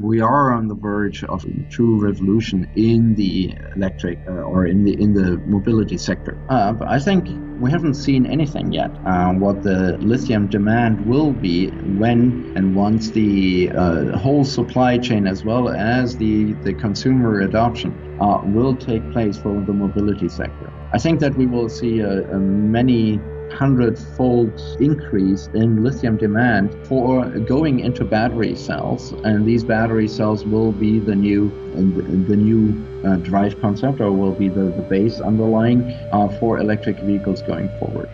We are on the verge of a true revolution in the electric or in the mobility sector. But I think we haven't seen anything yet. What the lithium demand will be when and once the whole supply chain, as well as the consumer adoption, will take place for the mobility sector. I think that we will see a many hundred-fold increase in lithium demand for going into battery cells, and these battery cells will be the new drive concept, or will be the base underlying for electric vehicles going forward.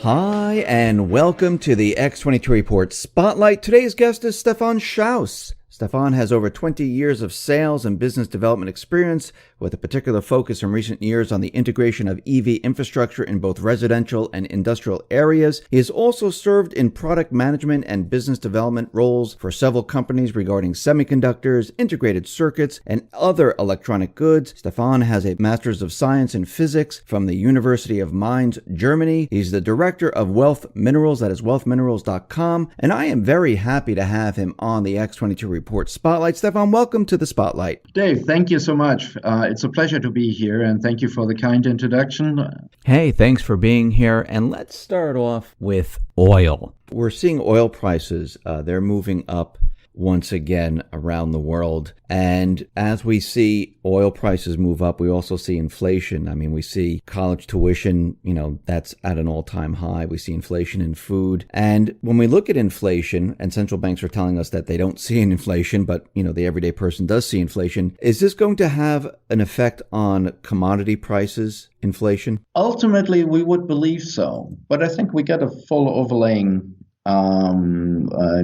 Hi, and welcome to the X22 Report Spotlight. Today's guest is Stefan Schauss. Stefan has over 20 years of sales and business development experience, with a particular focus in recent years on the integration of EV infrastructure in both residential and industrial areas. He has also served in product management and business development roles for several companies regarding semiconductors, integrated circuits, and other electronic goods. Stefan has a Master's of Science in Physics from the University of Mainz, Germany. He's the director of Wealth Minerals, that is wealthminerals.com, and I am very happy to have him on the X22 Report Spotlight. Stefan, welcome to the Spotlight. Dave, thank you so much. It's a pleasure to be here, and thank you for the kind introduction. Hey, thanks for being here. And let's start off with oil. We're seeing oil prices. They're moving up once again around the world. And as we see oil prices move up, we also see inflation. I mean, we see college tuition, that's at an all-time high. We see inflation in food. And when we look at inflation, and central banks are telling us that they don't see an inflation, but, the everyday person does see inflation, is this going to have an effect on commodity prices, inflation? Ultimately, we would believe so. But I think we get a full overlaying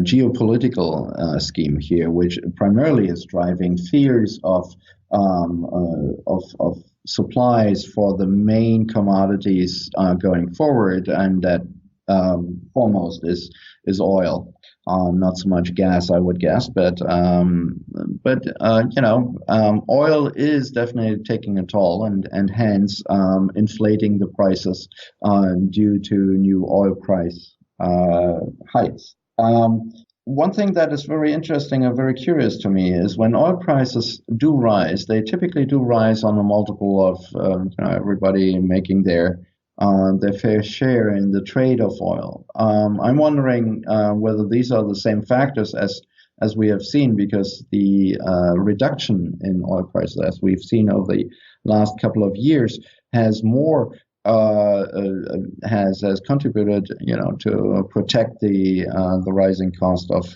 geopolitical scheme here, which primarily is driving fears of supplies for the main commodities going forward, and that foremost is oil. Not so much gas, I would guess, but oil is definitely taking a toll, and hence inflating the prices due to new oil price heights. One thing that is very interesting and very curious to me is when oil prices do rise, they typically do rise on a multiple of everybody making their fair share in the trade of oil. I'm wondering whether these are the same factors as we have seen, because the reduction in oil prices, as we've seen over the last couple of years, has contributed, to protect the rising cost of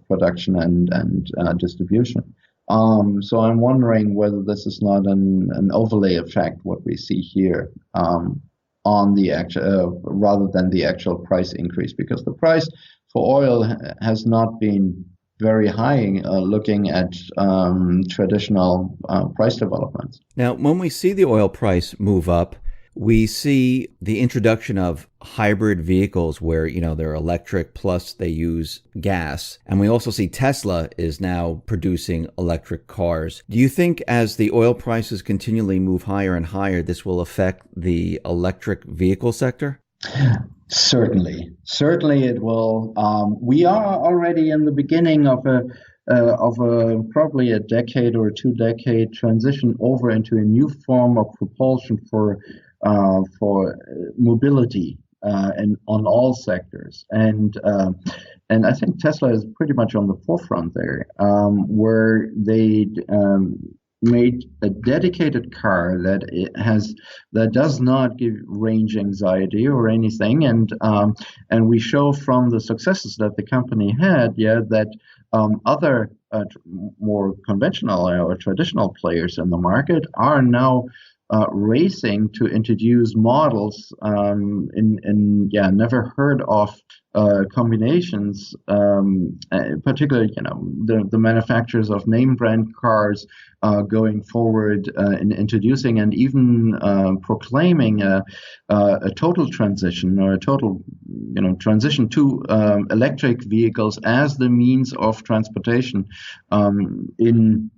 production and distribution. So I'm wondering whether this is not an overlay effect, what we see here, on the actual rather than the actual price increase, because the price for oil has not been very high, looking at traditional price developments. Now, when we see the oil price move up, we see the introduction of hybrid vehicles where, they're electric plus they use gas. And we also see Tesla is now producing electric cars. Do you think as the oil prices continually move higher and higher, this will affect the electric vehicle sector? Certainly it will. We are already in the beginning of a probably a decade or 2 decade transition over into a new form of propulsion for mobility and on all sectors, and I think Tesla is pretty much on the forefront there, where they made a dedicated car that does not give range anxiety or anything, and we show from the successes that the company had, that other more conventional or traditional players in the market are now racing to introduce models in never heard of combinations, particularly the manufacturers of name brand cars going forward in introducing and even proclaiming a total transition or a total transition to electric vehicles as the means of transportation in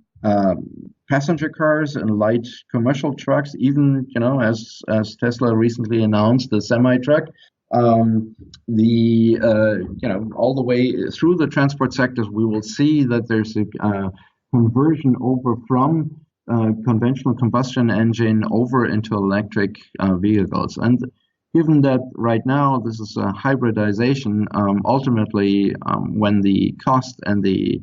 passenger cars and light commercial trucks, even as Tesla recently announced the semi-truck. All the way through the transport sectors, we will see that there's a conversion over from conventional combustion engine over into electric vehicles. And given that right now this is a hybridization, ultimately when the cost and the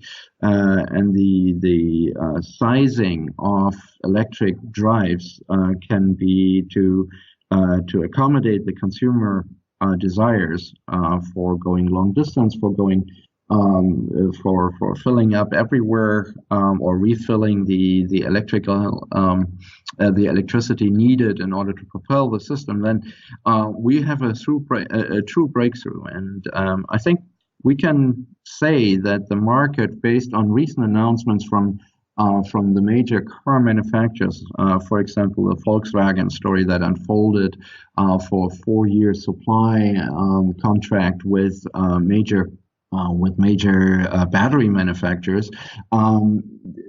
sizing of electric drives can be to accommodate the consumer desires for going long distance, for going for filling up everywhere, or refilling the electricity needed in order to propel the system, then we have a true breakthrough. And I think we can say that the market, based on recent announcements from the major car manufacturers, for example, the Volkswagen story that unfolded for a 4-year supply contract with major battery manufacturers,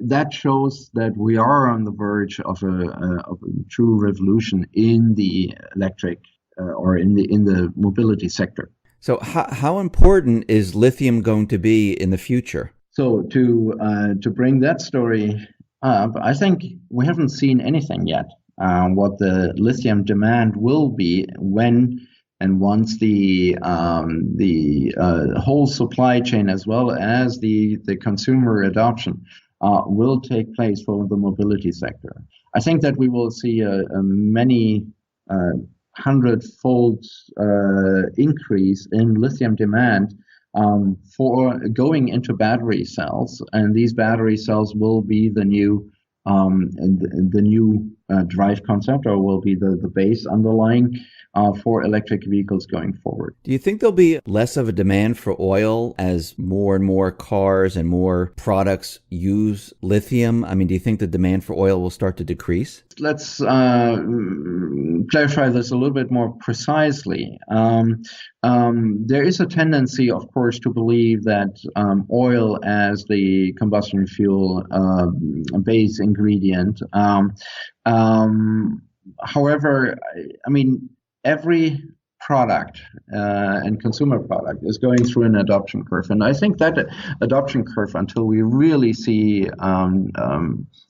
that shows that we are on the verge of a true revolution in the electric or in the mobility sector. So how important is lithium going to be in the future? So to bring that story up, I think we haven't seen anything yet. What the lithium demand will be when and once the whole supply chain, as well as the consumer adoption, will take place for the mobility sector. I think that we will see a many hundred-fold increase in lithium demand for going into battery cells, and these battery cells will be the new drive concept, or will be the base underlying for electric vehicles going forward. Do you think there'll be less of a demand for oil as more and more cars and more products use lithium? I mean, do you think the demand for oil will start to decrease? Let's clarify this a little bit more precisely. There is a tendency, of course, to believe that oil as the combustion fuel base ingredient. However, I mean, every product and consumer product is going through an adoption curve. And I think that adoption curve, until we really see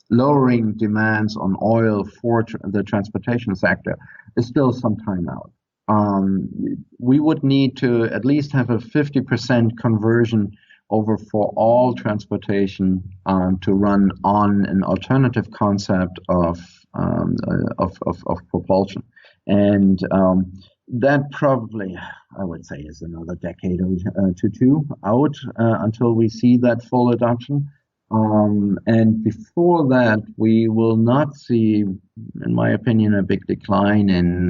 lowering demands on oil for the transportation sector, is still some time out. We would need to at least have a 50% conversion over for all transportation to run on an alternative concept of propulsion. And that probably, I would say, is another decade to two out until we see that full adoption. And before that, we will not see, in my opinion, a big decline in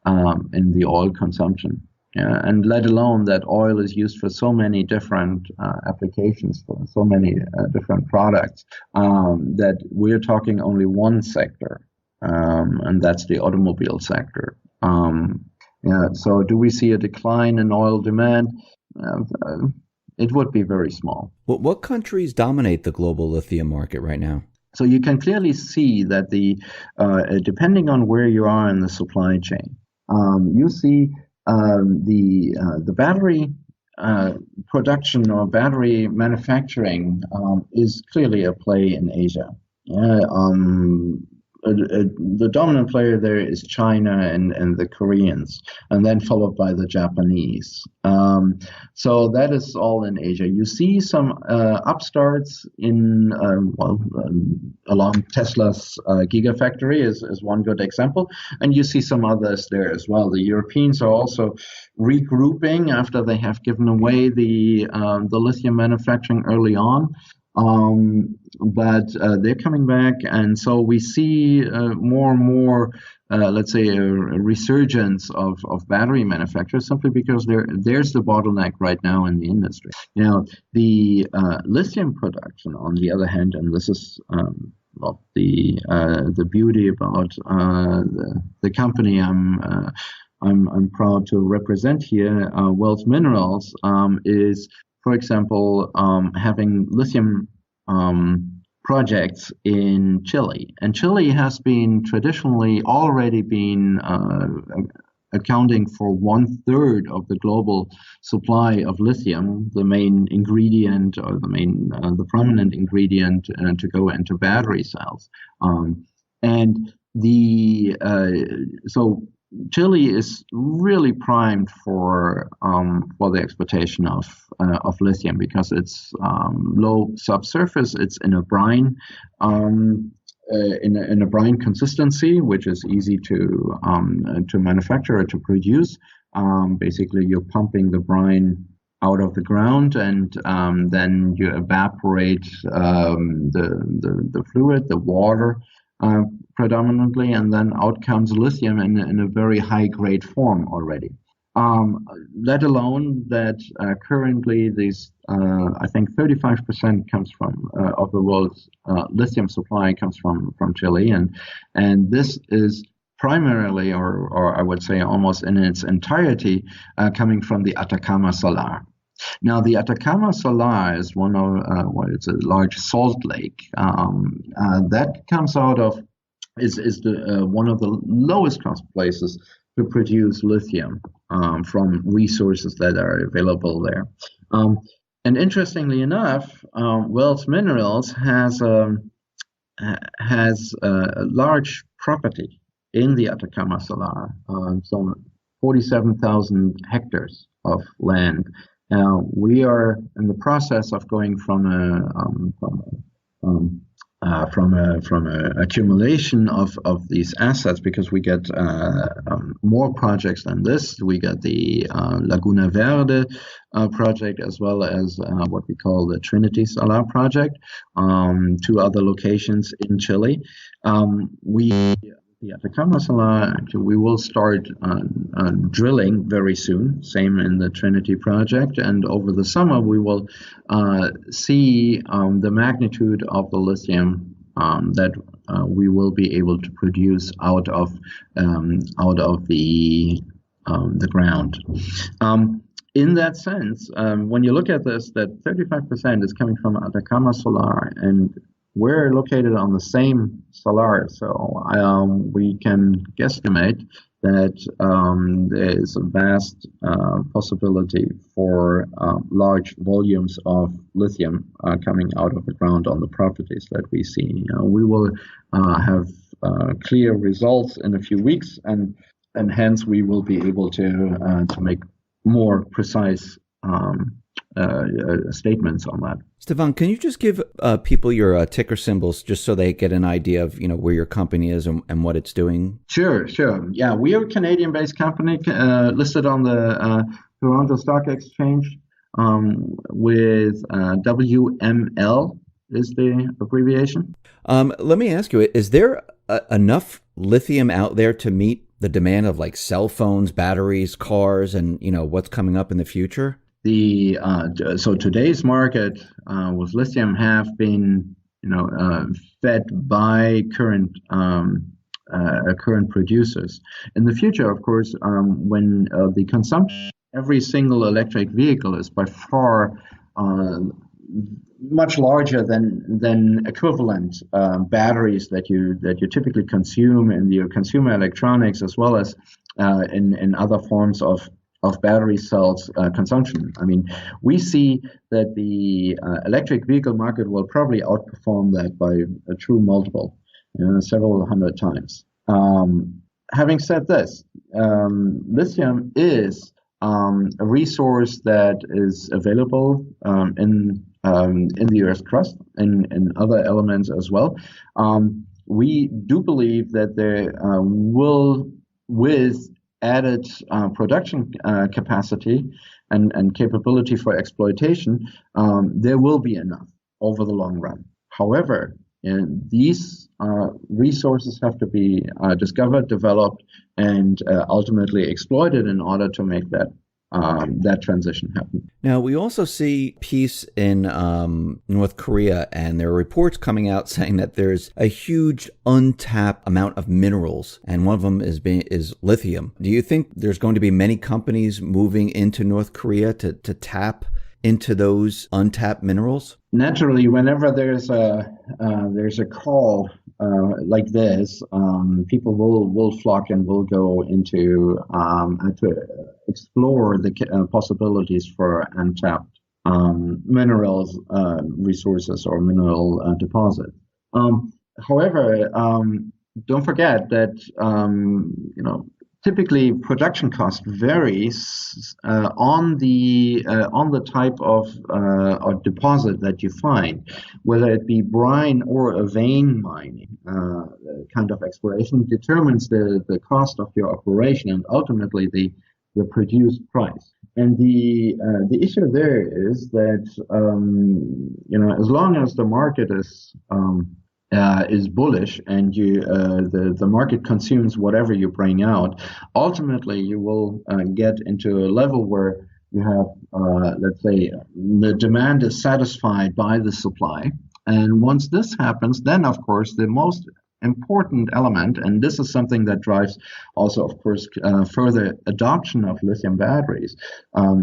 the oil consumption. And let alone that oil is used for so many different applications, for so many different products, that we're talking only one sector, and that's the automobile sector. So do we see a decline in oil demand? It would be very small. What countries dominate the global lithium market right now? So you can clearly see that depending on where you are in the supply chain, you see the battery production or battery manufacturing is clearly a play in Asia. The dominant player there is China and the Koreans, and then followed by the Japanese. So that is all in Asia. You see some upstarts along Tesla's Gigafactory is one good example, and you see some others there as well. The Europeans are also regrouping after they have given away the lithium manufacturing early on. But they're coming back, and so we see more and more, let's say, a resurgence of battery manufacturers, simply because there's the bottleneck right now in the industry. Now, the lithium production, on the other hand, and this is the beauty about the company I'm I'm proud to represent here, Wells Minerals, is, for example, having lithium projects in Chile. And Chile has been traditionally already been accounting for 1/3 of the global supply of lithium, the main ingredient or the prominent ingredient to go into battery cells. So Chile is really primed for the exploitation of lithium because it's low subsurface. It's in a brine, in a brine consistency, which is easy to manufacture or to produce. Basically, you're pumping the brine out of the ground, and then you evaporate the fluid, the water, predominantly, and then out comes lithium in a very high grade form already. Let alone that currently these, I think 35% comes from of the world's lithium supply comes from Chile, and this is primarily, or I would say almost in its entirety, coming from the Atacama Salar. Now, the Atacama Salar is it's a large salt lake that comes out of is one of the lowest cost places to produce lithium from resources that are available there. And interestingly enough, Wells Minerals has a large property in the Atacama Salar, some 47,000 hectares of land. We are in the process of going from a accumulation of these assets, because we get more projects than this. We get the Laguna Verde project, as well as what we call the Trinity Salar project, two other locations in Chile. The Atacama Salar, we will start drilling very soon, same in the Trinity project, and over the summer we will see the magnitude of the lithium that we will be able to produce out of the ground. In that sense, when you look at this, that 35% is coming from Atacama Salar, and we're located on the same salar, so we can guesstimate that there is a vast possibility for large volumes of lithium coming out of the ground on the properties that we see. We will have clear results in a few weeks, and hence we will be able to make more precise statements on that. Stefan, can you just give people your ticker symbols just so they get an idea of where your company is and what it's doing? Sure. Yeah, we are a Canadian-based company listed on the Toronto Stock Exchange with WML is the abbreviation. Let me ask you, is there enough lithium out there to meet the demand of like cell phones, batteries, cars, and what's coming up in the future? So today's market with lithium have been fed by current producers. In the future, of course, when the consumption, every single electric vehicle is by far much larger than equivalent batteries that you typically consume in your consumer electronics, as well as in other forms of battery cells consumption. I mean, we see that the electric vehicle market will probably outperform that by a true multiple, several hundred times. Having said this, lithium is a resource that is available in the Earth's crust and in other elements as well. We do believe that there will, with added production capacity and capability for exploitation, there will be enough over the long run. However, these resources have to be discovered, developed, and ultimately exploited in order to make that that transition happen. Now, we also see peace in North Korea, and there are reports coming out saying that there's a huge untapped amount of minerals, and one of them is lithium. Do you think there's going to be many companies moving into North Korea to tap into those untapped minerals? Naturally, whenever there's a call like this, people will flock and will go into to explore the possibilities for untapped minerals resources or mineral deposits. However, don't forget that typically production cost varies on the type of or deposit that you find, whether it be brine or a vein mining kind of exploration determines the cost of your operation and ultimately the produced price. And the issue there is that as long as the market is bullish and the market consumes whatever you bring out, ultimately you will get into a level where you have, let's say, the demand is satisfied by the supply. And once this happens, then of course the most important element, and this is something that drives also, of course, further adoption of lithium batteries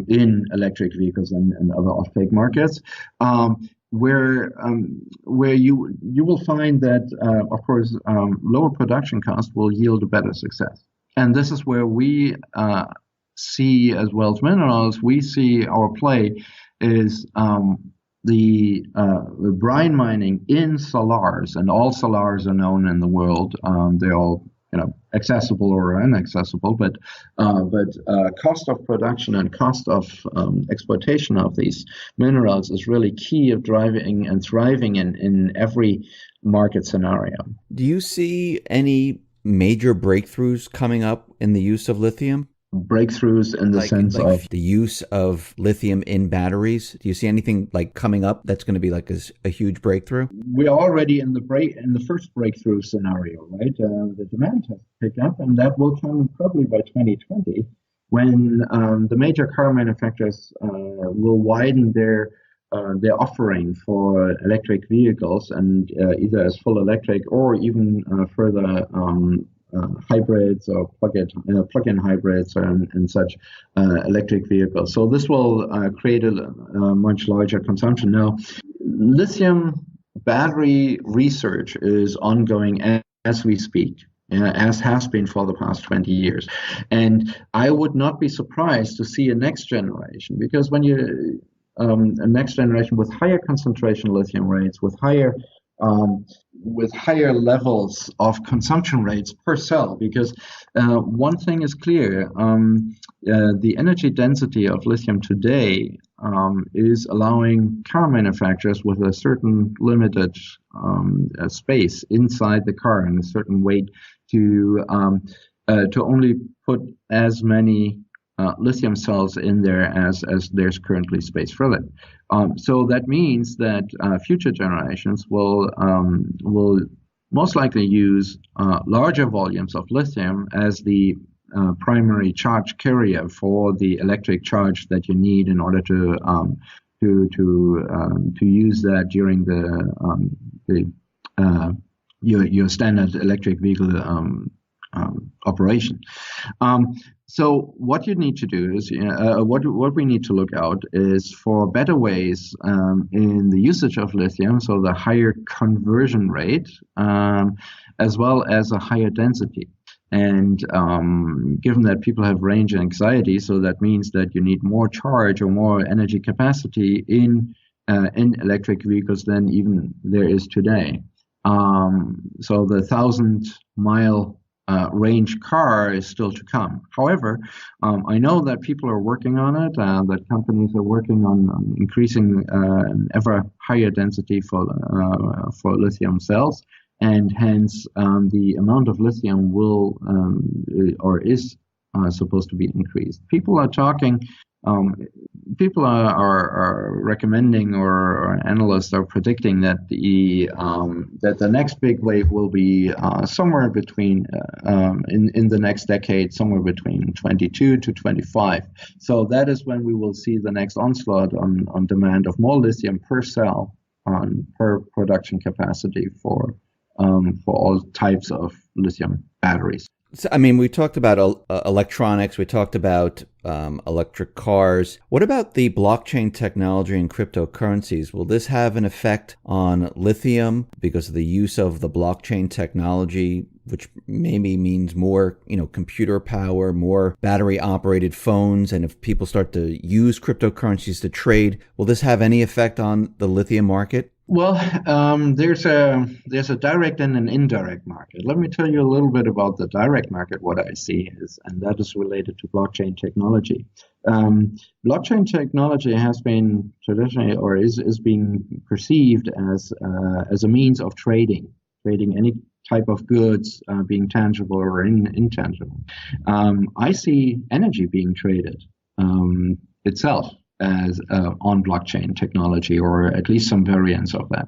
in electric vehicles and other off-take markets, where you will find that, of course, lower production costs will yield a better success. And this is where we see, as well as minerals, we see our play is the brine mining in salars, and all salars are known in the world. They're all accessible or inaccessible, but cost of production and cost of exploitation of these minerals is really key of driving and thriving in every market scenario. Do you see any major breakthroughs coming up in the use of lithium? Breakthroughs in the sense of the use of lithium in batteries? Do you see anything like coming up that's going to be like a huge breakthrough? We're already in the first breakthrough scenario, right? The demand has picked up, and that will come probably by 2020, when the major car manufacturers will widen their offering for electric vehicles, and either as full electric or even further hybrids or plug-in hybrids and such electric vehicles. So this will create a much larger consumption. Now, lithium battery research is ongoing as we speak, as has been for the past 20 years. And I would not be surprised to see a next generation, because when you a next generation with higher concentration lithium rates, with higher levels of consumption rates per cell, because one thing is clear, the energy density of lithium today is allowing car manufacturers with a certain limited space inside the car and a certain weight to only put as many lithium cells in there as there's currently space for it. So that means that future generations will most likely use larger volumes of lithium as the primary charge carrier for the electric charge that you need in order to use that during your standard electric vehicle operation. So what you need to do is, what we need to look out is for better ways in the usage of lithium, so the higher conversion rate, as well as a higher density. And given that people have range anxiety, so that means that you need more charge or more energy capacity in electric vehicles than even there is today. So the 1,000-mile range car is still to come. However, I know that people are working on it, that companies are working on increasing ever higher density for lithium cells, and hence the amount of lithium will or is supposed to be increased. People are talking people are recommending, or analysts are predicting that the next big wave will be somewhere between in the next decade, somewhere between 22 to 25. So that is when we will see the next onslaught on demand of more lithium per cell, per production capacity for all types of lithium batteries. So, I mean, we talked about electronics, we talked about electric cars. What about the blockchain technology and cryptocurrencies? Will this have an effect on lithium because of the use of the blockchain technology, which maybe means more, computer power, more battery operated phones? And if people start to use cryptocurrencies to trade, will this have any effect on the lithium market? Well, there's a direct and an indirect market. Let me tell you a little bit about the direct market. What I see is, and that is related to blockchain technology. Blockchain technology has been traditionally, or is being perceived as a means of trading any type of goods, being tangible or intangible. I see energy being traded itself as on blockchain technology, or at least some variants of that,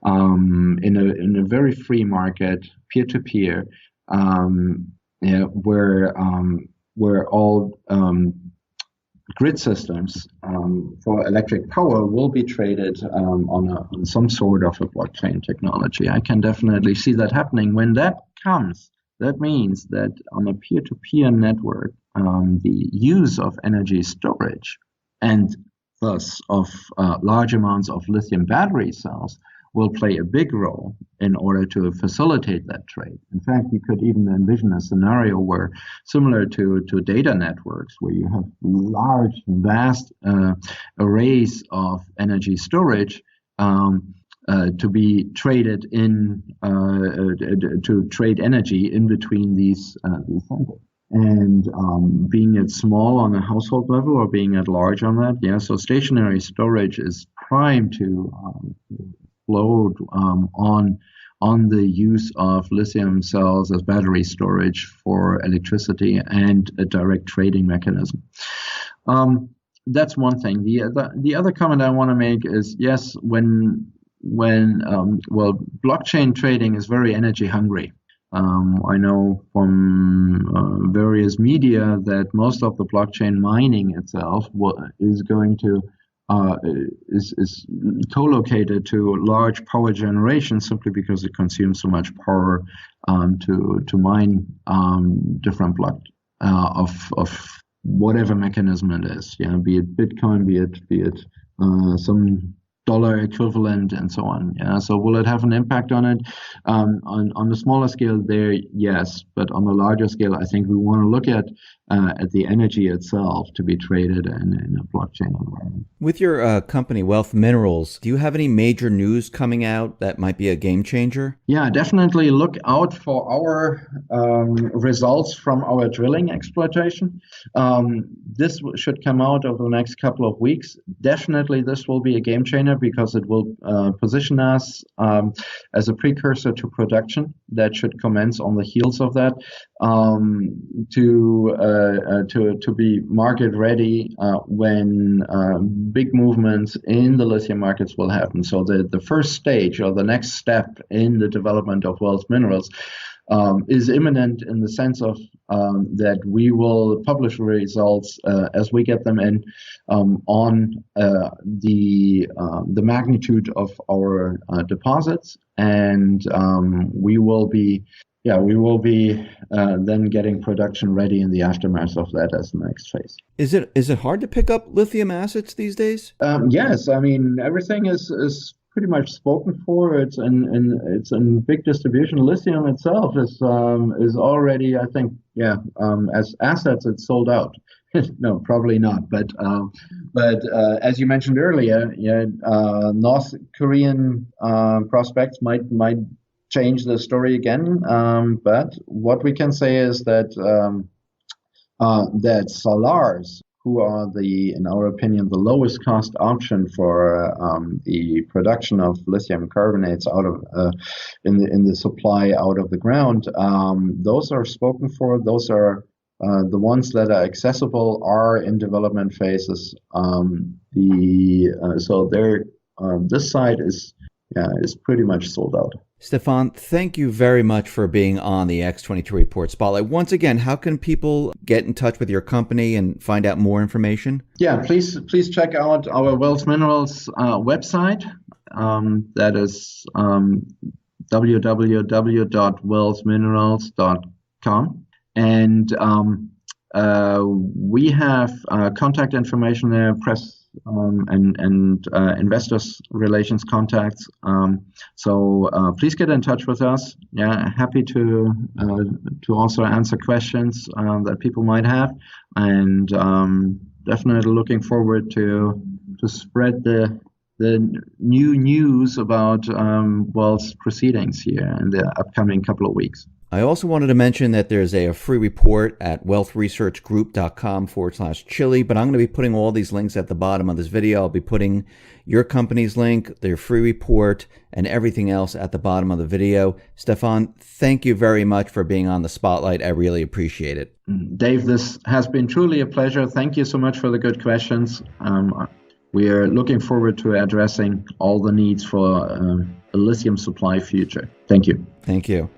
in a very free market, peer-to-peer, where all grid systems for electric power will be traded on some sort of a blockchain technology. I can definitely see that happening. When that comes, that means that on a peer-to-peer network, the use of energy storage and thus of large amounts of lithium battery cells will play a big role in order to facilitate that trade. In fact, you could even envision a scenario where, similar to data networks, where you have large, vast arrays of energy storage to be traded in, to trade energy in between these centers. And being it small on a household level or being at large on that, so stationary storage is primed to explode on the use of lithium cells as battery storage for electricity and a direct trading mechanism. That's one thing. The other comment I want to make is, yes, when blockchain trading is very energy hungry. I know from various media that most of the blockchain mining itself is going to is co-located to large power generation, simply because it consumes so much power to mine different block of whatever mechanism it is. Be it Bitcoin, be it some dollar equivalent, and so on. So will it have an impact on it? On the smaller scale there, yes, but on the larger scale, I think we want to look at the energy itself to be traded in a blockchain environment. With your company, Wealth Minerals, do you have any major news coming out that might be a game changer? Yeah, definitely look out for our results from our drilling exploitation. This should come out over the next couple of weeks. Definitely this will be a game changer, because it will position us as a precursor to production that should commence on the heels of that, to be market ready when big movements in the lithium markets will happen. So the first stage, or the next step in the development of Wealth Minerals, is imminent, in the sense of that we will publish results as we get them in on the magnitude of our deposits, and we will be then getting production ready in the aftermath of that as the next phase. Is it hard to pick up lithium assets these days? Yes, I mean, everything is pretty much spoken for. It's in big distribution. Lithium itself is already, I think, as assets, it's sold out. No, probably not. But as you mentioned earlier, North Korean prospects might change the story again. But what we can say is that Salars, who are in our opinion, the lowest cost option for the production of lithium carbonates out of in the supply out of the ground, those are spoken for. Those are The ones that are accessible are in development phases. This site is pretty much sold out. Stefan, thank you very much for being on the X22 Report Spotlight. Once again, how can people get in touch with your company and find out more information? Yeah, please check out our Wells Minerals website. That is www.wellsminerals.com. And we have contact information there, press and investors relations contacts. So please get in touch with us. Yeah, happy to also answer questions that people might have, and definitely looking forward to spread the new news about Wells proceedings here in the upcoming couple of weeks. I also wanted to mention that there's a free report at wealthresearchgroup.com/Chile, but I'm going to be putting all these links at the bottom of this video. I'll be putting your company's link, their free report, and everything else at the bottom of the video. Stefan, thank you very much for being on the Spotlight. I really appreciate it. Dave, this has been truly a pleasure. Thank you so much for the good questions. We are looking forward to addressing all the needs for a lithium supply future. Thank you. Thank you.